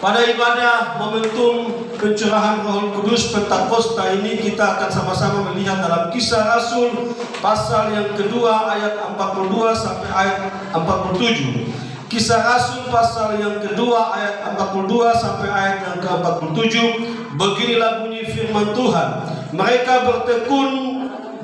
Pada ibadah momentum pencurahan Roh Kudus Pentakosta ini kita akan sama-sama melihat dalam Kisah Rasul pasal yang kedua ayat 42 sampai ayat 47. Kisah Rasul pasal yang kedua ayat 42 sampai ayat yang ke-47. Beginilah bunyi firman Tuhan. Mereka bertekun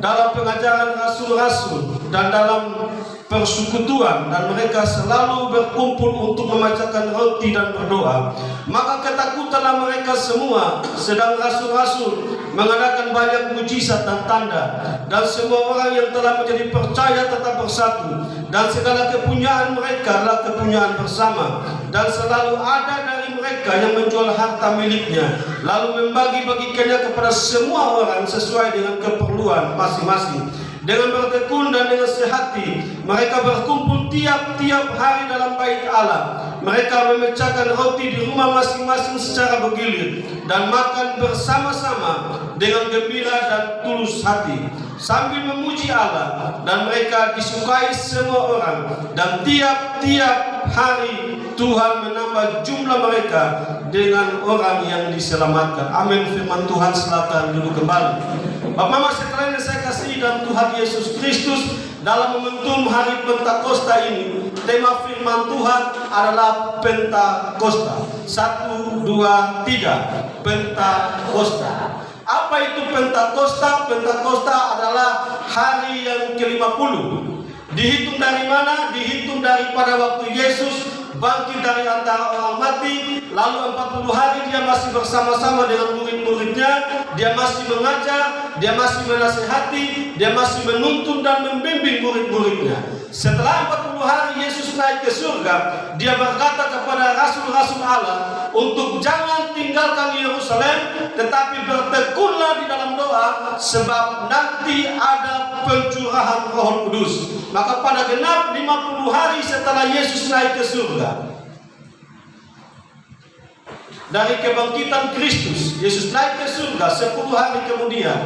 dalam pengajaran rasul-rasul dan dalam persekutuan, dan mereka selalu berkumpul untuk memecahkan roti dan berdoa. Maka ketakutanlah mereka semua, sedang rasul-rasul mengadakan banyak mujizat dan tanda, dan semua orang yang telah menjadi percaya tetap bersatu, dan segala kepunyaan mereka adalah kepunyaan bersama, dan selalu ada dari mereka yang menjual harta miliknya lalu membagi-bagikannya kepada semua orang sesuai dengan keperluan masing-masing. Dengan bertekun dan dengan sehati mereka berkumpul tiap-tiap hari dalam bait Allah. Mereka memecahkan roti di rumah masing-masing secara bergilir dan makan bersama-sama dengan gembira dan tulus hati sambil memuji Allah, dan mereka disukai semua orang, dan tiap-tiap hari Tuhan menambah jumlah mereka dengan orang yang diselamatkan. Amin. Firman Tuhan, silakan duduk kembali. Bapak Mama sekalian yang saya kasih dalam Tuhan Yesus Kristus, dalam momentum hari Pentakosta ini, tema firman Tuhan adalah Pentakosta. 1, 2, 3. Pentakosta. Apa itu Pentakosta? Pentakosta adalah hari yang ke-50. Dihitung dari mana? Dihitung daripada waktu Yesus bangkit dari antara orang mati. Lalu 40 hari dia masih bersama-sama dengan murid-muridnya. Dia masih mengajar, dia masih menasihati, dia masih menuntun dan membimbing murid-muridnya. Setelah 40 hari Yesus naik ke surga, dia berkata kepada rasul-rasul Allah untuk jangan tinggalkan Yerusalem, tetapi bertekunlah di dalam doa, sebab nanti ada pencurahan Roh Kudus. Maka pada genap 50 hari setelah Yesus naik ke surga, dari kebangkitan Kristus, Yesus naik ke surga, 10 hari kemudian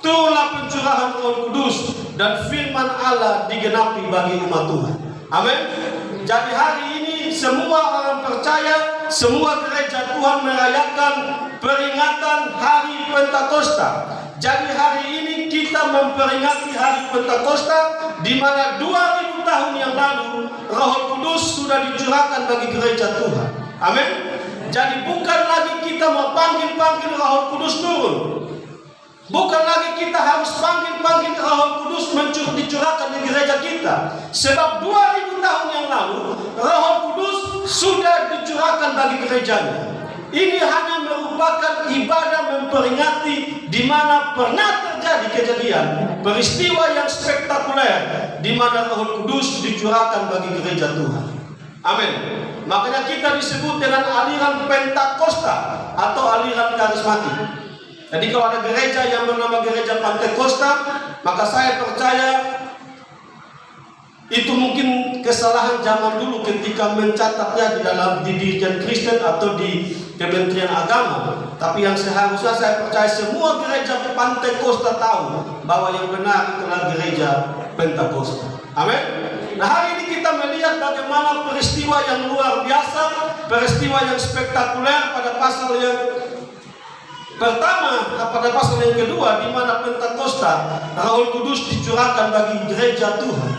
turunlah pencurahan Roh Kudus dan firman Allah digenapi bagi umat Tuhan. Amin. Jadi hari ini semua orang percaya, semua gereja Tuhan merayakan peringatan hari Pentakosta. Jadi hari ini kita memperingati hari Pentakosta, di mana 2000 tahun yang lalu Roh Kudus sudah dicurahkan bagi gereja Tuhan. Amin. Jadi bukan lagi kita mau panggil-panggil Roh Kudus turun. Bukan lagi kita harus panggil-panggil Roh Kudus dicurahkan di gereja kita. Sebab 2000 tahun yang lalu Roh Kudus sudah dicurahkan bagi gerejanya. Ini hanya merupakan ibadah memperingati di mana pernah terjadi kejadian, peristiwa yang spektakuler di mana Roh Kudus dicurahkan bagi gereja Tuhan. Amin. Makanya kita disebut dengan aliran Pentakosta atau aliran karismatik. Jadi kalau ada gereja yang bernama gereja Pentakosta, maka saya percaya itu mungkin kesalahan zaman dulu ketika mencatatnya di dalam Dirjen Kristen atau di Kementerian Agama. Tapi yang seharusnya saya percaya semua gereja Pentakosta tahu bahwa yang benar adalah gereja Pentakosta. Amin. Nah, hari ini kita melihat bagaimana peristiwa yang luar biasa, peristiwa yang spektakuler pada pasal yang pertama, pada pasal yang kedua, di mana Pentakosta, Roh Kudus dicurahkan bagi gereja Tuhan.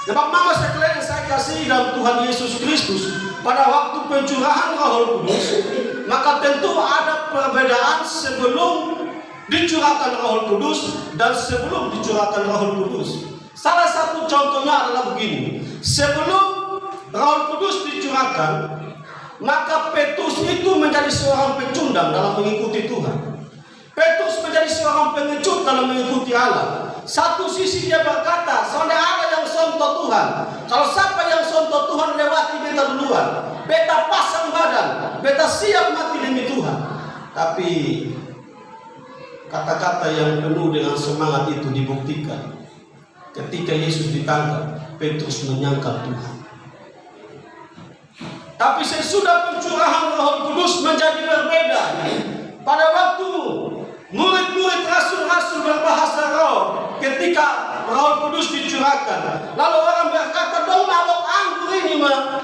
Bapak Mama sekalian yang saya kasih dalam Tuhan Yesus Kristus, pada waktu pencurahan Roh Kudus, maka tentu ada perbedaan sebelum dicurahkan Roh Kudus dan sebelum dicurahkan Roh Kudus. Salah satu contohnya adalah begini: sebelum Roh Kudus dicurahkan, maka Petrus itu menjadi seorang pecundang dalam mengikuti Tuhan. Petrus menjadi seorang pengecut dalam mengikuti Allah. Satu sisi dia berkata, soalnya ada yang sonto Tuhan. Kalau siapa yang sonto Tuhan lewati beta duluan, beta pasang badan, beta siap mati demi Tuhan. Tapi kata-kata yang penuh dengan semangat itu dibuktikan ketika Yesus ditangkap. Petrus menyangkal Tuhan. Tapi sesudah pencurahan Roh Kudus menjadi berbeda. Pada waktu murid-murid rasul-rasul berbahasa roh, ketika Roh Kudus dicurahkan, lalu orang berkata, dong mabuk anggur ini mah.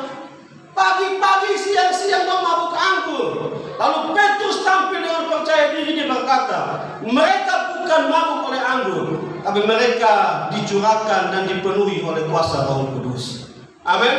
Pagi-pagi siang-siang dong mabuk anggur. Lalu Petrus tampil dengan percaya diri, dia berkata, mereka bukan mabuk oleh anggur, tapi mereka dicurahkan dan dipenuhi oleh kuasa Roh Kudus. Amin.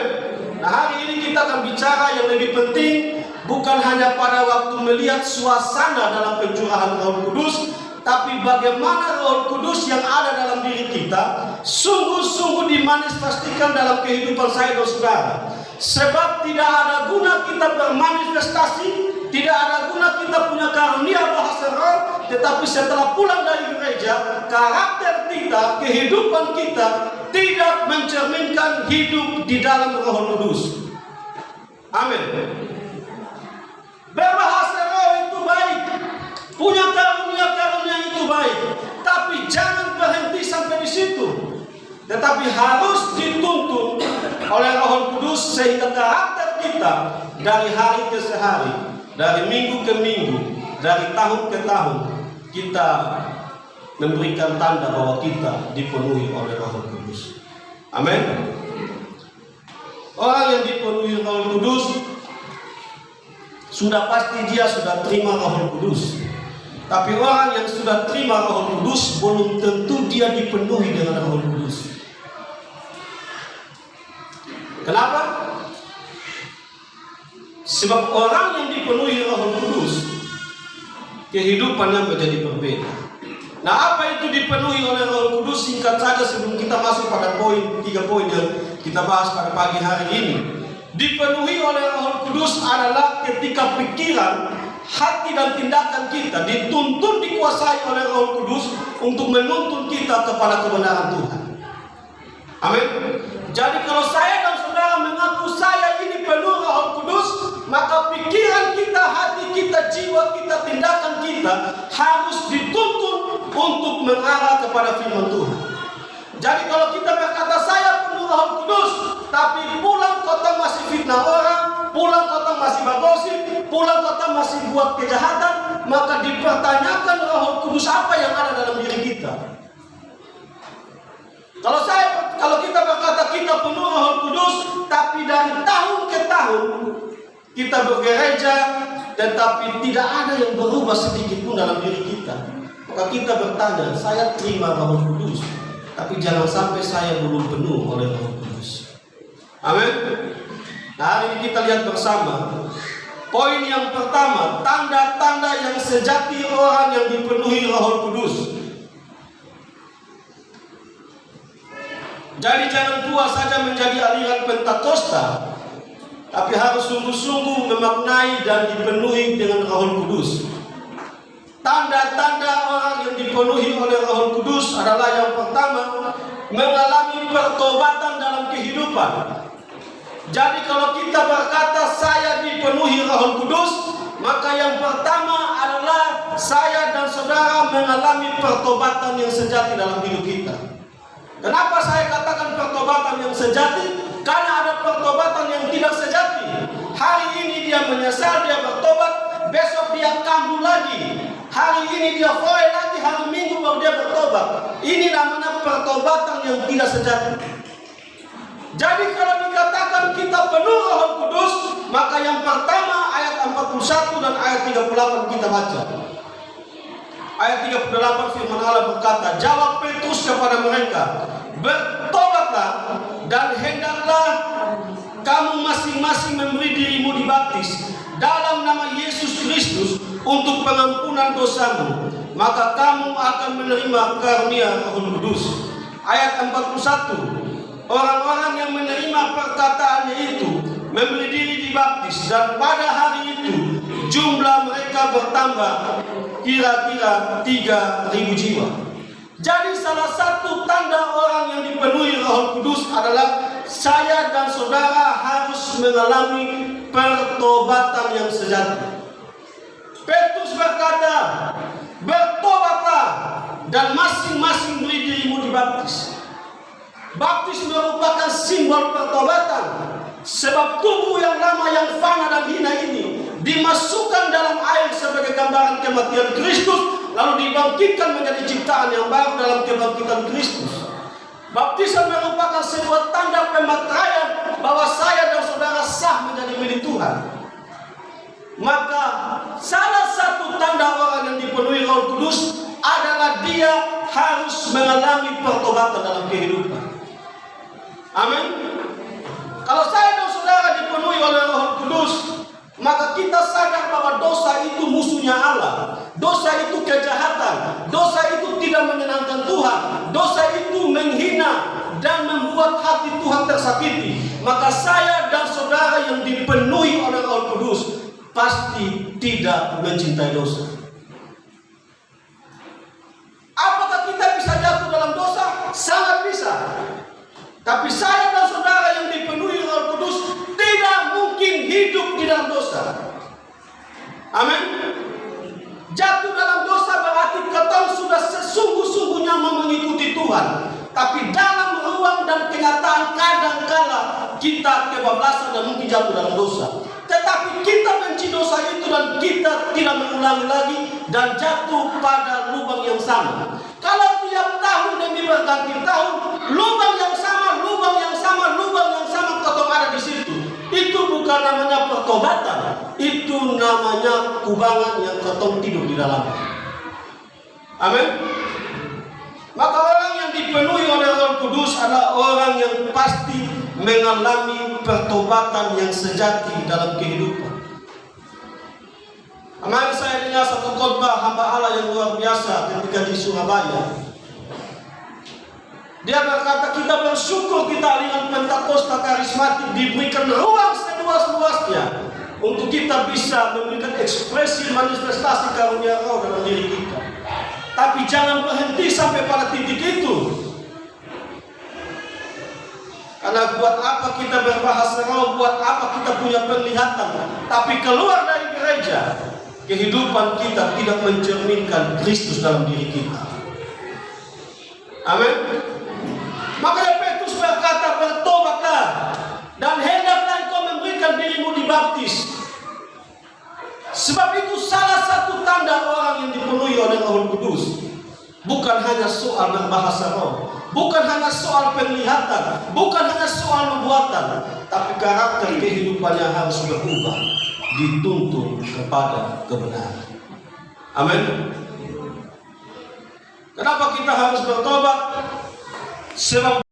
Nah, hari ini kita akan bicara yang lebih penting, bukan hanya pada waktu melihat suasana dalam pencurahan Roh Kudus, tapi bagaimana Roh Kudus yang ada dalam diri kita sungguh-sungguh dimanifestasikan dalam kehidupan saya dan saudara. Sebab tidak ada guna kita bermanifestasi, tidak ada guna kita punya karunia bahasa roh, tetapi setelah pulang dari gereja, karakter kita, kehidupan kita tidak mencerminkan hidup di dalam Roh Kudus. Amin. Berbahasa roh itu baik, punya karunia-karunia itu baik, tapi jangan berhenti sampai di situ. Tetapi harus dituntun oleh Roh Kudus sehingga karakter kita dari hari ke hari, dari minggu ke minggu, dari tahun ke tahun, kita memberikan tanda bahwa kita dipenuhi oleh Roh Kudus. Amin. Orang yang dipenuhi Roh Kudus sudah pasti dia sudah terima Roh Kudus. Tapi orang yang sudah terima Roh Kudus belum tentu dia dipenuhi dengan Roh Kudus. Kenapa? Sebab orang yang dipenuhi Roh Kudus kehidupannya menjadi berbeda. Nah, apa itu dipenuhi oleh Roh Kudus? Singkat saja sebelum kita masuk pada tiga poin yang kita bahas pada pagi hari ini. Dipenuhi oleh Roh Kudus adalah ketika pikiran, hati dan tindakan kita dituntun, dikuasai oleh Roh Kudus untuk menuntun kita kepada kebenaran Tuhan. Amin. Jadi kalau saya dan saudara mengaku saya ini penuh Roh Kudus, maka pikiran kita, hati kita, jiwa kita, tindakan kita harus dituntun untuk mengarah kepada firman Tuhan. Jadi kalau kita berkata saya penuh Roh Kudus, tapi pulang kota masih fitnah orang, pulang kota masih bergosip, pulang kota masih buat kejahatan, maka dipertanyakan Roh Kudus apa yang ada dalam diri kita. Kalau kita berkata kita penuh Roh Kudus, tapi dari tahun ke tahun kita bergereja, tetapi tidak ada yang berubah sedikit pun dalam diri kita, maka kita bertanya, saya terima Roh Kudus, tapi jangan sampai saya belum penuh oleh Roh Kudus. Amin. Nah, hari ini kita lihat bersama poin yang pertama, tanda-tanda yang sejati orang yang dipenuhi Roh Kudus. Jadi jangan puas saja menjadi aliran Pentakosta, tapi harus sungguh-sungguh memaknai dan dipenuhi dengan Roh Kudus. Tanda-tanda orang yang dipenuhi oleh Roh Kudus adalah yang pertama, mengalami pertobatan dalam kehidupan. Jadi kalau kita berkata saya dipenuhi Roh Kudus, maka yang pertama adalah saya dan saudara mengalami pertobatan yang sejati dalam hidup kita. Kenapa saya katakan pertobatan yang sejati? Karena ada pertobatan yang tidak sejati. Hari ini dia menyesal, dia bertobat, besok dia kambuh lagi. Hari ini dia foya lagi, hari Minggu baru dia bertobat. Ini namanya pertobatan yang tidak sejati. Jadi kalau dikatakan kita penuh Roh Kudus, maka yang pertama ayat 41 dan ayat 38 kita baca. Ayat 38 firman Allah berkata, jawab Petrus kepada mereka, bertobatlah dan hendaklah kamu masing-masing memberi dirimu dibaptis dalam nama Yesus Kristus untuk pengampunan dosamu, maka kamu akan menerima karunia Roh Kudus. Ayat 41, orang-orang yang menerima perkataannya itu memberi diri dibaptis, dan pada hari itu jumlah mereka bertambah kira-kira 3.000 jiwa. Jadi salah satu tanda orang yang dipenuhi Roh Kudus adalah saya dan saudara harus mengalami pertobatan yang sejati. Petrus berkata, bertobatlah dan masing-masing beri dirimu dibaptis. Baptis merupakan simbol pertobatan, sebab tubuh yang lama yang fana dan hina ini dimasukkan dalam air sebagai gambaran kematian Kristus, lalu dibangkitkan menjadi ciptaan yang baru dalam kebangkitan Kristus. Baptisan merupakan sebuah tanda pemataian bahwa saya dan saudara sah menjadi milik Tuhan. Maka dipenuhi Roh Kudus adalah dia harus mengalami pertobatan dalam kehidupan. Amin. Kalau saya dan saudara dipenuhi oleh Roh Kudus, maka kita sadar bahwa dosa itu musuhnya Allah. Dosa itu kejahatan. Dosa itu tidak menyenangkan Tuhan. Dosa itu menghina dan membuat hati Tuhan tersakiti. Maka saya dan saudara yang dipenuhi oleh Roh Kudus pasti tidak mencintai dosa. Apakah kita bisa jatuh dalam dosa? Sangat bisa. Tapi saya dan saudara yang dipenuhi Roh Kudus tidak mungkin hidup di dalam dosa. Amin. Jatuh dalam dosa berarti kita sudah sesungguh-sungguhnya mengikuti Tuhan. Tapi dalam ruang dan kenyataan kadang-kala kita kebablasan dan mungkin jatuh dalam dosa. Tetapi kita benci dosa itu dan kita tidak mengulangi lagi dan jatuh pada lubang yang sama. Kalau tiap tahun demi berganti tahun, lubang yang sama, lubang yang sama, lubang yang sama tetap ada di situ. Itu bukan namanya pertobatan, itu namanya kubangan yang ketong tidur di dalamnya. Amin. Maka orang yang dipenuhi oleh Roh Kudus adalah orang yang pasti mengalami pertobatan yang sejati dalam kehidupan. Kemarin saya dengar satu khotbah hamba Allah yang luar biasa ketika di Surabaya. Dia berkata, kita bersyukur kita aliran Pentakosta karismatik diberikan ruang seluas-luasnya untuk kita bisa memberikan ekspresi manifestasi karunia Roh dalam diri kita. Tapi jangan berhenti sampai pada titik itu. Karena buat apa kita berbahasa Roh, buat apa kita punya penglihatan, tapi keluar dari gereja, kehidupan kita tidak mencerminkan Kristus dalam diri kita. Amin. Makanya Petrus berkata, bertobatlah dan hendaklah engkau memberikan dirimu dibaptis. Sebab itu salah satu tanda orang yang dipenuhi oleh Roh Kudus bukan hanya soal berbahasa roh, bukan hanya soal penglihatan, bukan hanya soal nubuatan, tapi karakter kehidupannya harus berubah, dituntun kepada kebenaran. Amin. Kenapa kita harus bertobat? Sebab